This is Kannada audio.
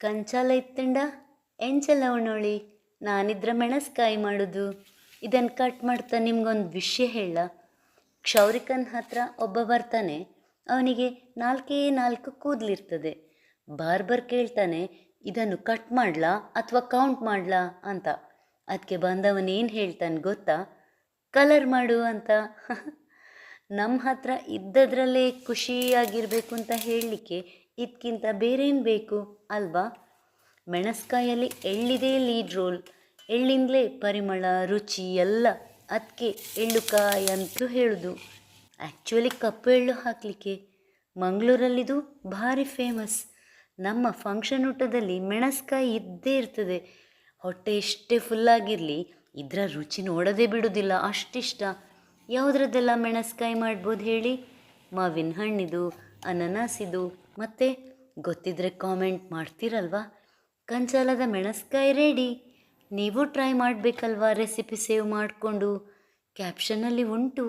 ಕಂಚಾಲ ಇತ್ತಂಡ ಎಂಚಲ ಉಣ್ಣೋಳಿ ನಾನಿದ್ರ ಮೆಣಸ್ಕಾಯಿ ಮಾಡೋದು. ಇದನ್ನು ಕಟ್ ಮಾಡ್ತಾ ನಿಮ್ಗೊಂದು ವಿಷಯ ಹೇಳ. ಕ್ಷೌರಿಕನ ಹತ್ರ ಒಬ್ಬ ಬರ್ತಾನೆ. ಅವನಿಗೆ ನಾಲ್ಕೇ ನಾಲ್ಕು ಕೂದಲಿರ್ತದೆ. ಬಾರ್ಬರ್ ಕೇಳ್ತಾನೆ, ಇದನ್ನು ಕಟ್ ಮಾಡ್ಲಾ ಅಥವಾ ಕೌಂಟ್ ಮಾಡ್ಲಾ ಅಂತ. ಅದಕ್ಕೆ ಬಂದವನೇನು ಹೇಳ್ತಾನೆ ಗೊತ್ತಾ? ಕಲರ್ ಮಾಡು ಅಂತ. ನಮ್ಮ ಹತ್ರ ಇದ್ದದ್ರಲ್ಲೇ ಖುಷಿಯಾಗಿರಬೇಕು ಅಂತ ಹೇಳಲಿಕ್ಕೆ ಇದಕ್ಕಿಂತ ಬೇರೇನು ಬೇಕು ಅಲ್ವಾ? ಮೆಣಸ್ಕಾಯಲ್ಲಿ ಎಳ್ಳಿದೇ ಲೀಡ್ ರೋಲ್. ಎಳ್ಳಿಂದಲೇ ಪರಿಮಳ, ರುಚಿ ಎಲ್ಲ. ಅದಕ್ಕೆ ಎಳ್ಳುಕಾಯಿ ಅಂತಲೂ ಹೇಳೋದು. ಆ್ಯಕ್ಚುಲಿ ಕಪ್ಪು ಎಳ್ಳು ಹಾಕಲಿಕ್ಕೆ ಮಂಗಳೂರಲ್ಲಿದು ಭಾರಿ ಫೇಮಸ್. ನಮ್ಮ ಫಂಕ್ಷನ್ ಊಟದಲ್ಲಿ ಮೆಣಸ್ಕಾಯಿ ಇದ್ದೇ ಇರ್ತದೆ. ಹೊಟ್ಟೆ ಎಷ್ಟೇ ಫುಲ್ಲಾಗಿರಲಿ ಇದರ ರುಚಿ ನೋಡೋದೇ ಬಿಡೋದಿಲ್ಲ, ಅಷ್ಟಿಷ್ಟ. ಯಾವುದ್ರದ್ದೆಲ್ಲ ಮೆಣಸ್ಕಾಯಿ ಮಾಡ್ಬೋದು ಹೇಳಿ? ಮಾವಿನ ಹಣ್ಣಿದು, ಅನನಾಸಿದು. ಮತ್ತು ಗೊತ್ತಿದ್ರೆ ಕಾಮೆಂಟ್ ಮಾಡ್ತೀರಲ್ವಾ? ಕಂಚಾಲದ ಮೆಣಸ್ಕಾಯಿ ರೆಡಿ. ನೀವು ಟ್ರೈ ಮಾಡಬೇಕಲ್ವಾ ರೆಸಿಪಿ ಸೇವ್ ಮಾಡಿಕೊಂಡು? ಕ್ಯಾಪ್ಷನಲ್ಲಿ ಉಂಟು.